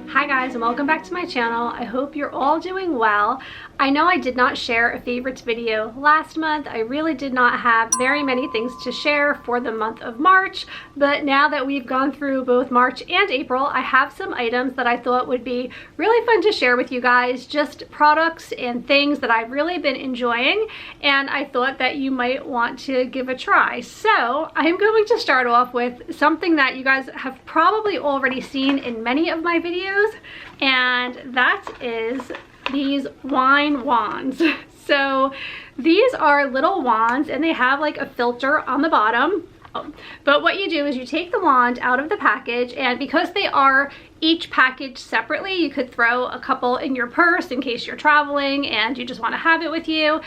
Hi guys, and welcome back to my channel. I hope you're all doing well. I know I did not share a favorites video last month. I really did not have very many things to share for the month of March, but now that we've gone through both March and April, I have some items that I thought would be really fun to share with you guys, just products and things that I've really been enjoying, and I thought that you might want to give a try. So I'm going to start off with something that you guys have probably already seen in many of my videos, and that is these wine wands. So these are little wands and they have like a filter on the bottom. But what you do is you take the wand out of the package, and because they are each packaged separately, you could throw a couple in your purse in case you're traveling and you just want to have it with you.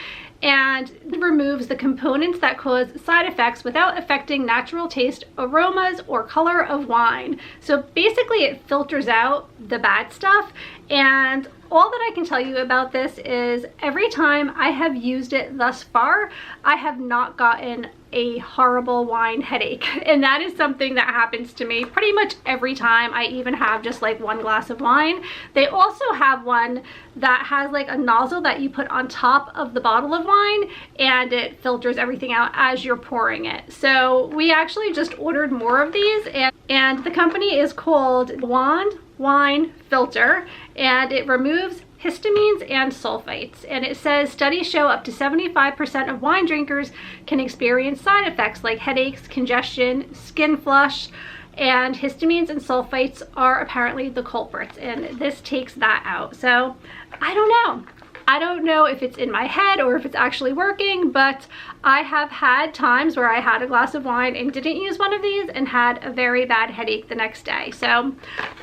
And it removes the components that cause side effects without affecting natural taste, aromas, or color of wine. So basically it filters out the bad stuff, and all that I can tell you about this is every time I have used it thus far, I have not gotten a horrible wine headache. And that is something that happens to me pretty much every time I even have just like one glass of wine. They also have one that has like a nozzle that you put on top of the bottle of wine, and it filters everything out as you're pouring it. So we actually just ordered more of these, and the company is called Wand Wine Filter, and it removes histamines and sulfites, and it says studies show up to 75% of wine drinkers can experience side effects like headaches, congestion, skin flush, and histamines and sulfites are apparently the culprits, and this takes that out. So I don't know if it's in my head or if it's actually working, but I have had times where I had a glass of wine and didn't use one of these and had a very bad headache the next day. So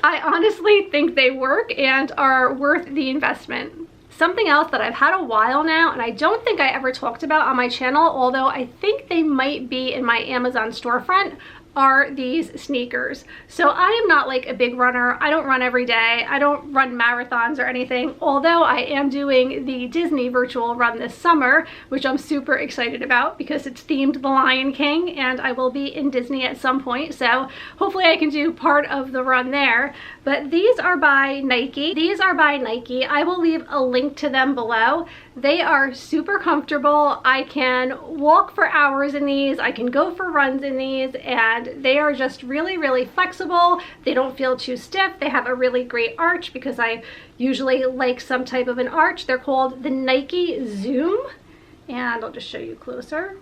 I honestly think they work and are worth the investment. Something else that I've had a while now, and I don't think I ever talked about on my channel, although I think they might be in my Amazon storefront, are these sneakers. So I am not like a big runner. I don't run every day. I don't run marathons or anything, although I am doing the Disney virtual run this summer, which I'm super excited about because it's themed The Lion King, and I will be in Disney at some point, so hopefully I can do part of the run there. But these are by Nike. I will leave a link to them below. They are super comfortable. I can walk for hours in these. I can go for runs in these, and they are just really, really flexible. They don't feel too stiff. They have a really great arch because I usually like some type of an arch. They're called the Nike Zoom, and I'll just show you closer.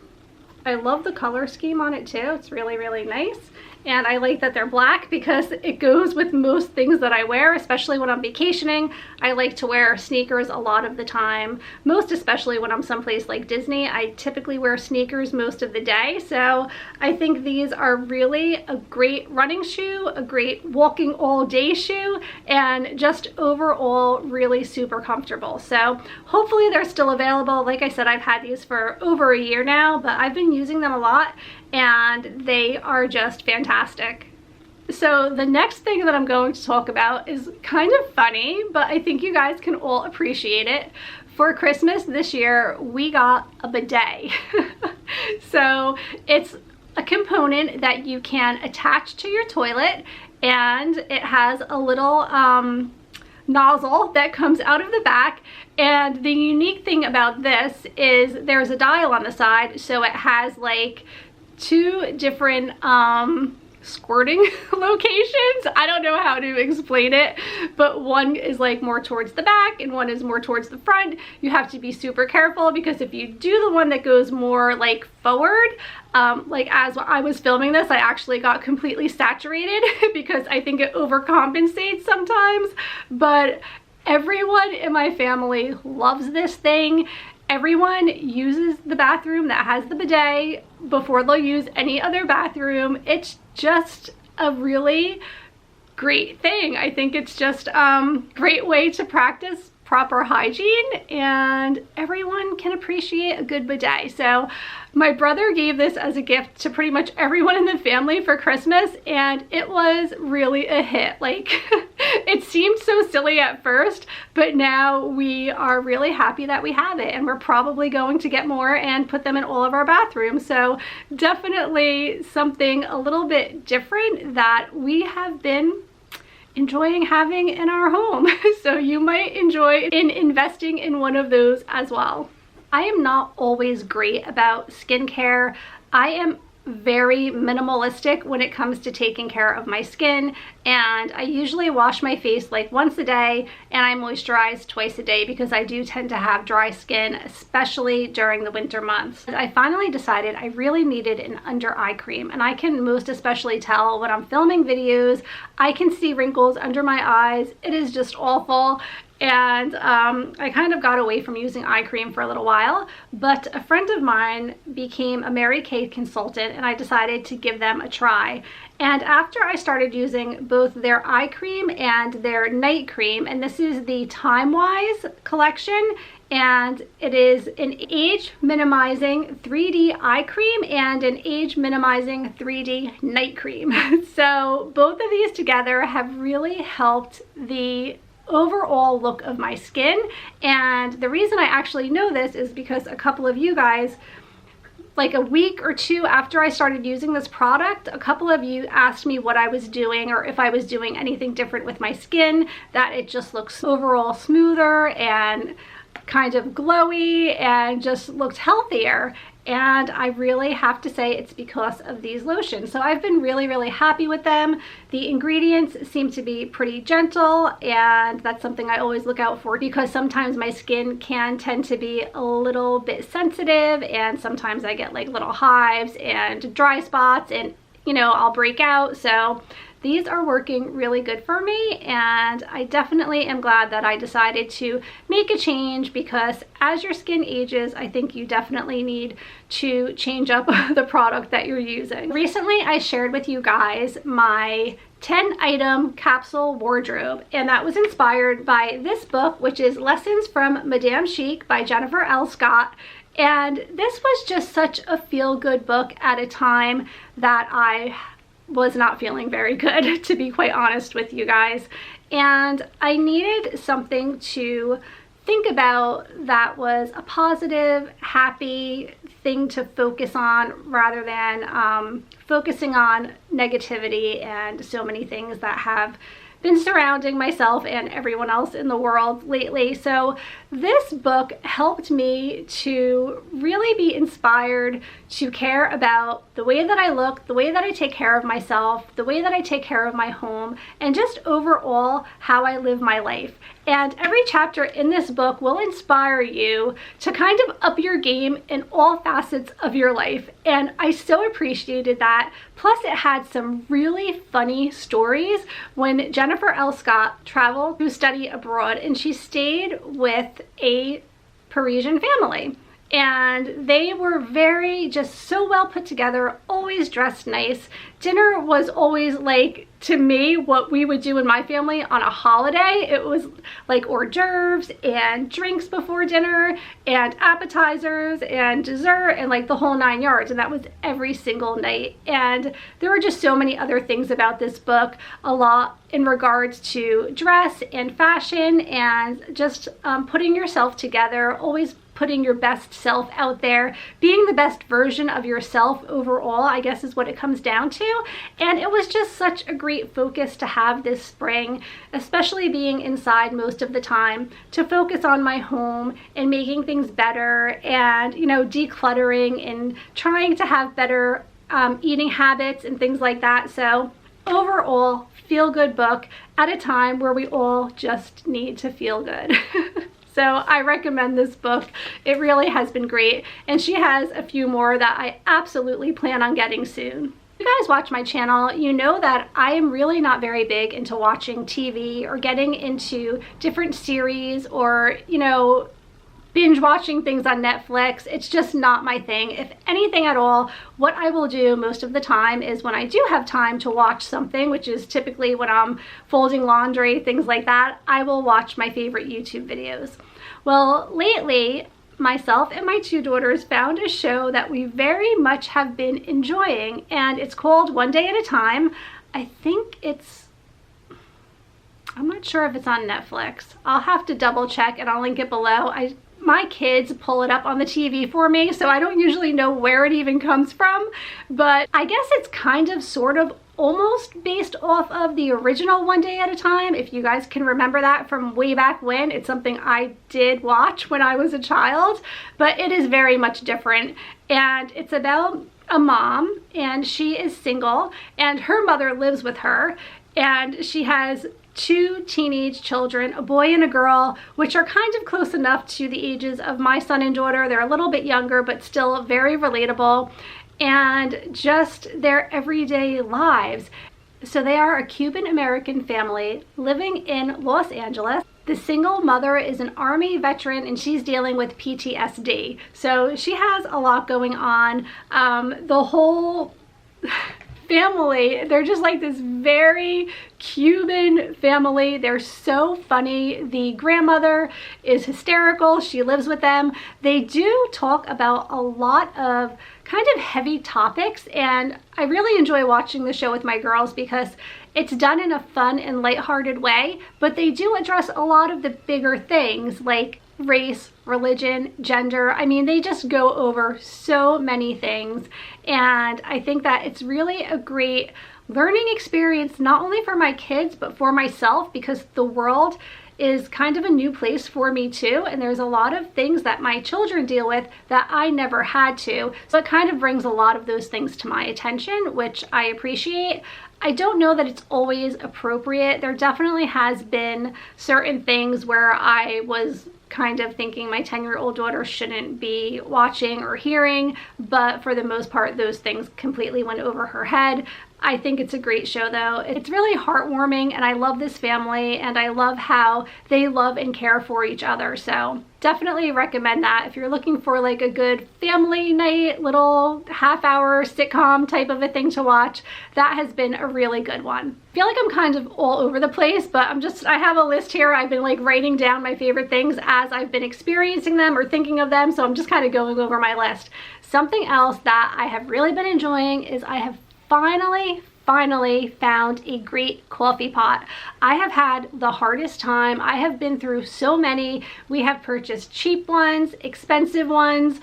I love the color scheme on it too. It's really, really nice. And I like that they're black because it goes with most things that I wear, especially when I'm vacationing. I like to wear sneakers a lot of the time, most especially when I'm someplace like Disney. I typically wear sneakers most of the day, so I think these are really a great running shoe, a great walking all day shoe, and just overall really super comfortable. So hopefully they're still available. Like I said, I've had these for over a year now, but I've been using them a lot, and they are just fantastic. So the next thing that I'm going to talk about is kind of funny, but I think you guys can all appreciate it. For Christmas this year, we got a bidet. So it's a component that you can attach to your toilet, and it has a little nozzle that comes out of the back. And the unique thing about this is there's a dial on the side, so it has like two different squirting locations. I don't know how to explain it, but one is like more towards the back and one is more towards the front. You have to be super careful because if you do the one that goes more like forward, like as I was filming this, I actually got completely saturated because I think it overcompensates sometimes. But everyone in my family loves this thing. Everyone uses the bathroom that has the bidet before they'll use any other bathroom. It's just a really great thing. I think it's just a great way to practice proper hygiene, and everyone can appreciate a good bidet. So my brother gave this as a gift to pretty much everyone in the family for Christmas, and it was really a hit. Like, it seemed so silly at first, but now we are really happy that we have it, and we're probably going to get more and put them in all of our bathrooms. So definitely something a little bit different that we have been enjoying having in our home. So you might enjoy investing in one of those as well. I am not always great about skincare. I am very minimalistic when it comes to taking care of my skin, and I usually wash my face like once a day, and I moisturize twice a day because I do tend to have dry skin, especially during the winter months. I finally decided I really needed an under eye cream, and I can most especially tell when I'm filming videos. I can see wrinkles under my eyes. It is just awful. And I kind of got away from using eye cream for a little while, but a friend of mine became a Mary Kay consultant, and I decided to give them a try. And after I started using both their eye cream and their night cream, and this is the Time Wise collection, and it is an age minimizing 3D eye cream and an age minimizing 3D night cream. So both of these together have really helped the overall look of my skin. And the reason I actually know this is because a couple of you guys, like a week or two after I started using this product, a couple of you asked me what I was doing or if I was doing anything different with my skin, that it just looks overall smoother and kind of glowy and just looked healthier. And I really have to say it's because of these lotions. So I've been really happy with them. The ingredients seem to be pretty gentle, and that's something I always look out for because sometimes my skin can tend to be a little bit sensitive, and sometimes I get like little hives and dry spots, and you know, I'll break out. So these are working really good for me, and I definitely am glad that I decided to make a change, because as your skin ages, I think you definitely need to change up the product that you're using. Recently, I shared with you guys my 10-item capsule wardrobe, and that was inspired by this book, which is Lessons from Madame Chic by Jennifer L. Scott. And this was just such a feel-good book at a time that I was not feeling very good, to be quite honest with you guys. And I needed something to think about that was a positive, happy thing to focus on, rather than focusing on negativity and so many things that have been surrounding myself and everyone else in the world lately. So this book helped me to really be inspired to care about the way that I look, the way that I take care of myself, the way that I take care of my home, and just overall how I live my life. And every chapter in this book will inspire you to kind of up your game in all facets of your life. And I so appreciated that. Plus it had some really funny stories when Jennifer L. Scott traveled to study abroad, and she stayed with a Parisian family. And they were just so well put together, always dressed nice. Dinner was always like, to me, what we would do in my family on a holiday. It was like hors d'oeuvres and drinks before dinner and appetizers and dessert and like the whole 9 yards. And that was every single night. And there were just so many other things about this book, a lot in regards to dress and fashion and just putting yourself together, always putting your best self out there, being the best version of yourself overall, I guess is what it comes down to. And it was just such a great focus to have this spring, especially being inside most of the time, to focus on my home and making things better and, you know, decluttering and trying to have better eating habits and things like that. So overall, feel-good book at a time where we all just need to feel good. So I recommend this book. It really has been great. And she has a few more that I absolutely plan on getting soon. If you guys watch my channel, you know that I am really not very big into watching TV or getting into different series or, you know, binge watching things on Netflix. It's just not my thing. If anything at all, what I will do most of the time is when I do have time to watch something, which is typically when I'm folding laundry, things like that, I will watch my favorite YouTube videos. Well, lately, myself and my two daughters found a show that we very much have been enjoying, and it's called One Day at a Time. I think I'm not sure if it's on Netflix. I'll have to double check and I'll link it below. I My kids pull it up on the TV for me, so I don't usually know where it even comes from, but I guess it's kind of sort of almost based off of the original One Day at a Time, if you guys can remember that from way back when. It's something I did watch when I was a child, but it is very much different, and it's about a mom, and she is single, and her mother lives with her, and she has 2 teenage children, a boy and a girl, which are kind of close enough to the ages of my son and daughter. They're a little bit younger, but still very relatable, and just their everyday lives. So they are a Cuban American family living in Los Angeles. The single mother is an Army veteran, and she's dealing with PTSD. So she has a lot going on. The whole family, they're just like this very Cuban family. They're so funny. The grandmother is hysterical. She lives with them. They do talk about a lot of kind of heavy topics, and I really enjoy watching the show with my girls because it's done in a fun and lighthearted way, but they do address a lot of the bigger things like race, religion, gender. I mean, they just go over so many things, and I think that it's really a great learning experience, not only for my kids, but for myself, because the world is kind of a new place for me too, and there's a lot of things that my children deal with that I never had to. So it kind of brings a lot of those things to my attention, which I appreciate. I don't know that it's always appropriate. There definitely has been certain things where I was kind of thinking my 10-year-old daughter shouldn't be watching or hearing, but for the most part, those things completely went over her head. I think it's a great show though. It's really heartwarming, and I love this family, and I love how they love and care for each other. So definitely recommend that if you're looking for like a good family night, little half-hour sitcom type of a thing to watch. That has been a really good one. I feel like I'm kind of all over the place, but I have a list here. I've been like writing down my favorite things as I've been experiencing them or thinking of them, so I'm just kind of going over my list. Something else that I have really been enjoying is I have finally found a great coffee pot. I have had the hardest time. I have been through so many. We have purchased cheap ones, expensive ones.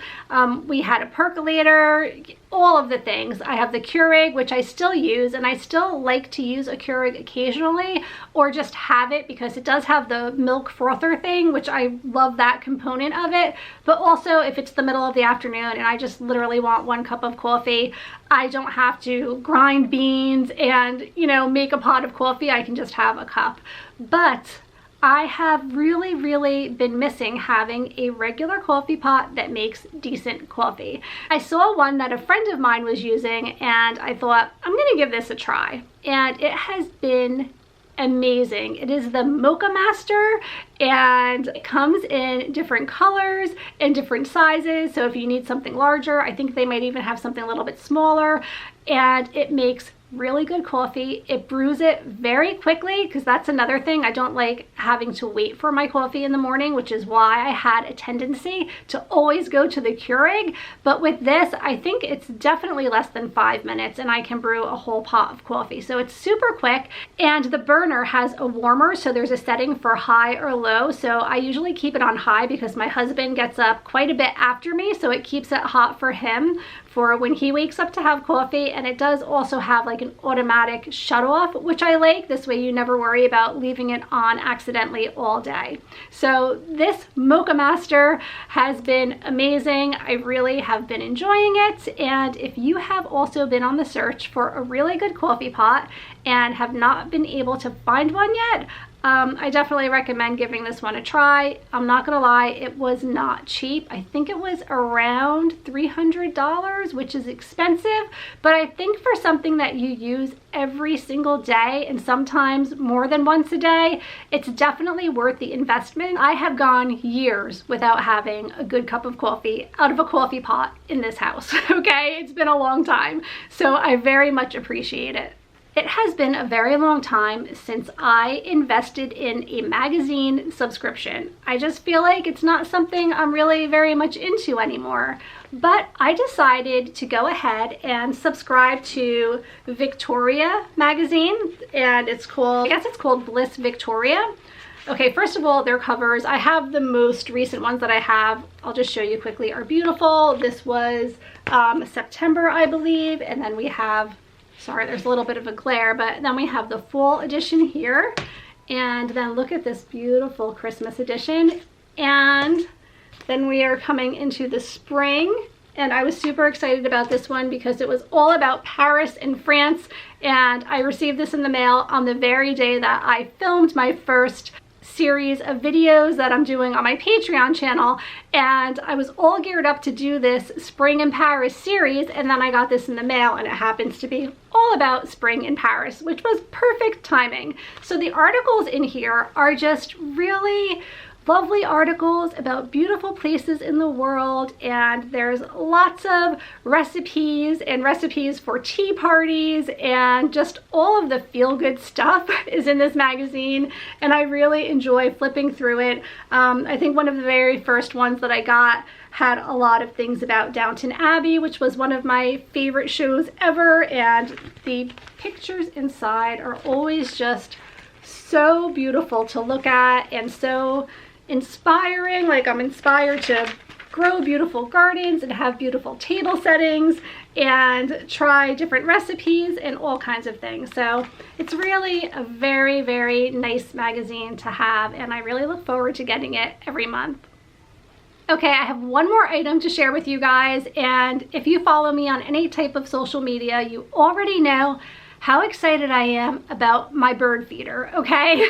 We had a percolator, all of the things. I have the Keurig, which I still use, and I still like to use a Keurig occasionally, or just have it because it does have the milk frother thing, which I love that component of it. But also if it's the middle of the afternoon and I just literally want 1 cup of coffee, I don't have to grind beans and, you know, make a pot of coffee. I can just have a cup. But I have really been missing having a regular coffee pot that makes decent coffee. I saw one that a friend of mine was using, and I thought, I'm gonna give this a try. And it has been amazing. It is the Mocha Master, and it comes in different colors and different sizes. So if you need something larger, I think they might even have something a little bit smaller, and it makes really good coffee. It brews it very quickly, because that's another thing. I don't like having to wait for my coffee in the morning, which is why I had a tendency to always go to the Keurig. But with this, I think it's definitely less than 5 minutes and I can brew a whole pot of coffee. So it's super quick, and the burner has a warmer, so there's a setting for high or low. So I usually keep it on high because my husband gets up quite a bit after me, so it keeps it hot for him for when he wakes up to have coffee. And it does also have like an automatic shut off, which I like. This way you never worry about leaving it on accidentally all day. So this Mocha Master has been amazing. I really have been enjoying it. And if you have also been on the search for a really good coffee pot and have not been able to find one yet, I definitely recommend giving this one a try. I'm not gonna lie, it was not cheap. I think it was around $300, which is expensive, but I think for something that you use every single day and sometimes more than once a day, it's definitely worth the investment. I have gone years without having a good cup of coffee out of a coffee pot in this house, okay? It's been a long time, so I very much appreciate it. It has been a very long time since I invested in a magazine subscription. I just feel like it's not something I'm really very much into anymore. But I decided to go ahead and subscribe to Victoria magazine, and it's called, I guess it's called Bliss Victoria. Okay, first of all, their covers, I have the most recent ones that I have. I'll just show you quickly, are beautiful. This was September, I believe. And then we have, sorry, there's a little bit of a glare, but then we have the fall edition here. And then look at this beautiful Christmas edition. And then we are coming into the spring. And I was super excited about this one because it was all about Paris and France. And I received this in the mail on the very day that I filmed my first series of videos that I'm doing on my Patreon channel, and I was all geared up to do this Spring in Paris series, and then I got this in the mail and it happens to be all about spring in Paris, which was perfect timing. So the articles in here are just really lovely articles about beautiful places in the world, and there's lots of recipes and recipes for tea parties, and just all of the feel-good stuff is in this magazine, and I really enjoy flipping through it. I think one of the very first ones that I got had a lot of things about Downton Abbey, which was one of my favorite shows ever, and the pictures inside are always just so beautiful to look at and so inspiring. Like, I'm inspired to grow beautiful gardens and have beautiful table settings and try different recipes and all kinds of things. So it's really a very, very nice magazine to have, and I really look forward to getting it every month. Okay, I have one more item to share with you guys, and if you follow me on any type of social media, you already know how excited I am about my bird feeder, okay?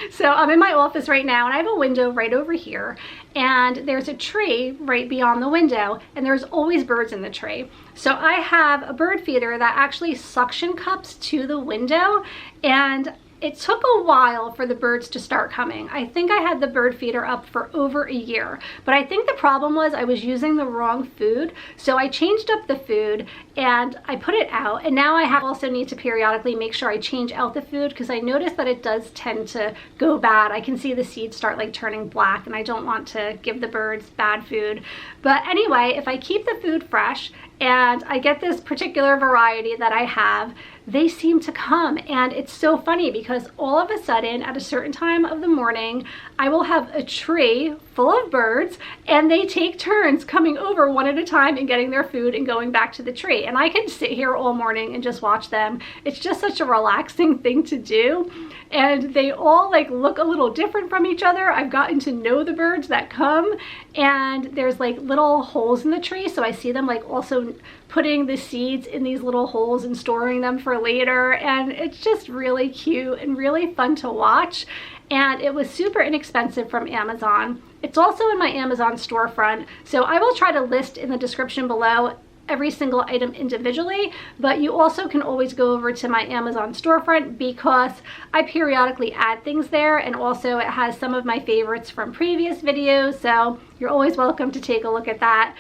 So I'm in my office right now, and I have a window right over here, and there's a tree right beyond the window, and there's always birds in the tree. So I have a bird feeder that actually suction cups to the window, and it took a while for the birds to start coming. I think I had the bird feeder up for over a year, but I think the problem was I was using the wrong food. So I changed up the food and I put it out, and now I also need to periodically make sure I change out the food because I noticed that it does tend to go bad. I can see the seeds start like turning black, and I don't want to give the birds bad food. But anyway, if I keep the food fresh and I get this particular variety that I have, they seem to come. And it's so funny because all of a sudden at a certain time of the morning, I will have a tree full of birds, and they take turns coming over one at a time and getting their food and going back to the tree. And I can sit here all morning and just watch them. It's just such a relaxing thing to do. And they all like look a little different from each other. I've gotten to know the birds that come, and there's like little holes in the tree, so I see them like also putting the seeds in these little holes and storing them for later, and it's just really cute and really fun to watch. And it was super inexpensive from Amazon. It's also in my Amazon storefront, so I will try to list in the description below every single item individually, but you also can always go over to my Amazon storefront because I periodically add things there, and also it has some of my favorites from previous videos, so you're always welcome to take a look at that.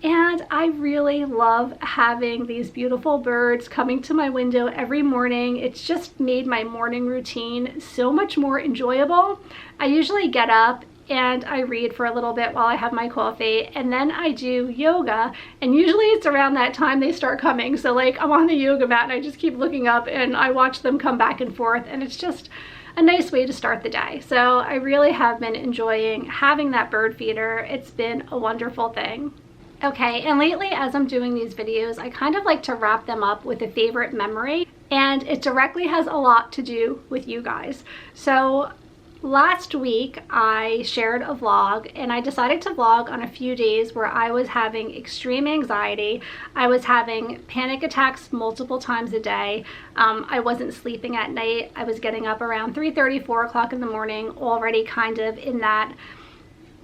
And I really love having these beautiful birds coming to my window every morning. It's just made my morning routine so much more enjoyable. I usually get up and I read for a little bit while I have my coffee, and then I do yoga, and usually it's around that time they start coming. So like I'm on the yoga mat and I just keep looking up and I watch them come back and forth, and it's just a nice way to start the day. So I really have been enjoying having that bird feeder. It's been a wonderful thing. Okay, and lately as I'm doing these videos, I kind of like to wrap them up with a favorite memory, and it directly has a lot to do with you guys. So last week I shared a vlog, and I decided to vlog on a few days where I was having extreme anxiety. I was having panic attacks multiple times a day. I wasn't sleeping at night. I was getting up around 3:30, 4 o'clock in the morning, already kind of in that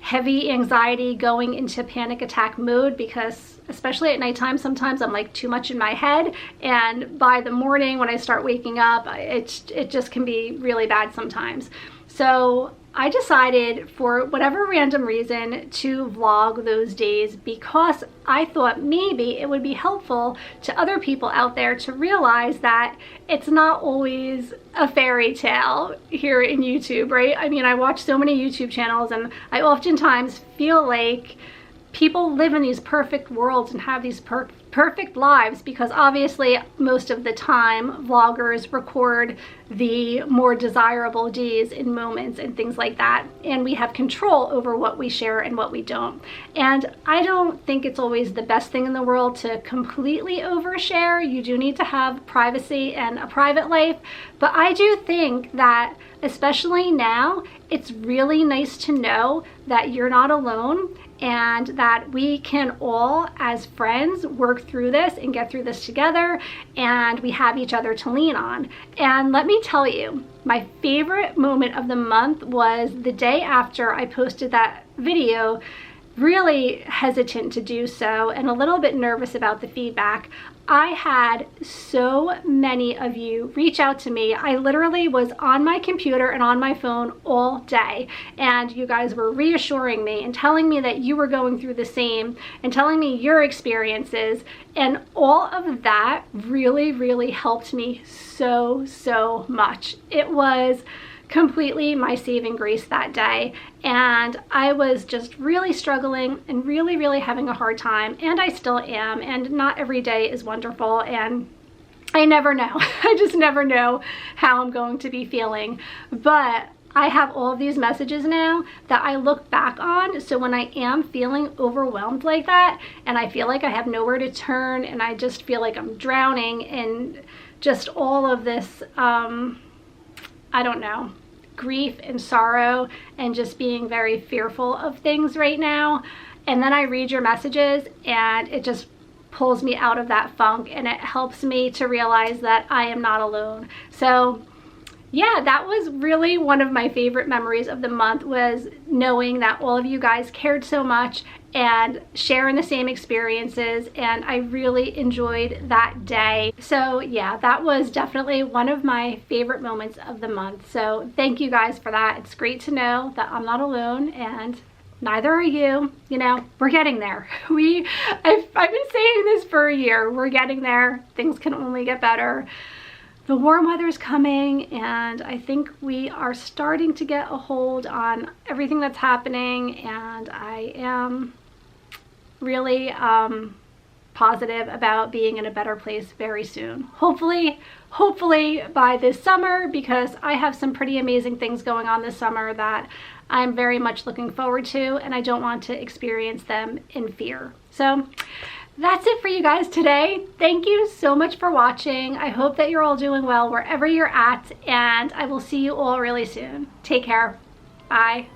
heavy anxiety going into panic attack mode, because especially at nighttime sometimes I'm like too much in my head, and by the morning when I start waking up it just can be really bad sometimes. So I decided for whatever random reason to vlog those days because I thought maybe it would be helpful to other people out there to realize that it's not always a fairy tale here in YouTube, right? I mean, I watch so many YouTube channels, and I oftentimes feel like people live in these perfect worlds and have these perfect lives, because obviously most of the time vloggers record the more desirable days and moments and things like that, and we have control over what we share and what we don't. And I don't think it's always the best thing in the world to completely overshare. You do need to have privacy and a private life, but I do think that especially now, it's really nice to know that you're not alone and that we can all, as friends, work through this and get through this together, and we have each other to lean on. And let me tell you, my favorite moment of the month was the day after I posted that video, really hesitant to do so and a little bit nervous about the feedback. I had so many of you reach out to me. I literally was on my computer and on my phone all day, and you guys were reassuring me and telling me that you were going through the same and telling me your experiences, and all of that really helped me so much. It was completely my saving grace that day, and I was just really struggling and really having a hard time, and I still am, and not every day is wonderful, and I never know. I just never know how I'm going to be feeling. But I have all of these messages now that I look back on, so when I am feeling overwhelmed like that and I feel like I have nowhere to turn and I just feel like I'm drowning in just all of this I don't know, grief and sorrow and just being very fearful of things right now, and then I read your messages and it just pulls me out of that funk, and it helps me to realize that I am not alone. So yeah, that was really one of my favorite memories of the month, was knowing that all of you guys cared so much and sharing the same experiences, and I really enjoyed that day. So yeah, that was definitely one of my favorite moments of the month. So thank you guys for that. It's great to know that I'm not alone, and neither are you. You know, we're getting there. I've been saying this for a year. We're getting there. Things can only get better. The warm weather's coming, and I think we are starting to get a hold on everything that's happening, and I am really positive about being in a better place very soon. Hopefully by this summer, because I have some pretty amazing things going on this summer that I'm very much looking forward to, and I don't want to experience them in fear. So that's it for you guys today. Thank you so much for watching. I hope that you're all doing well wherever you're at, and I will see you all really soon. Take care. Bye.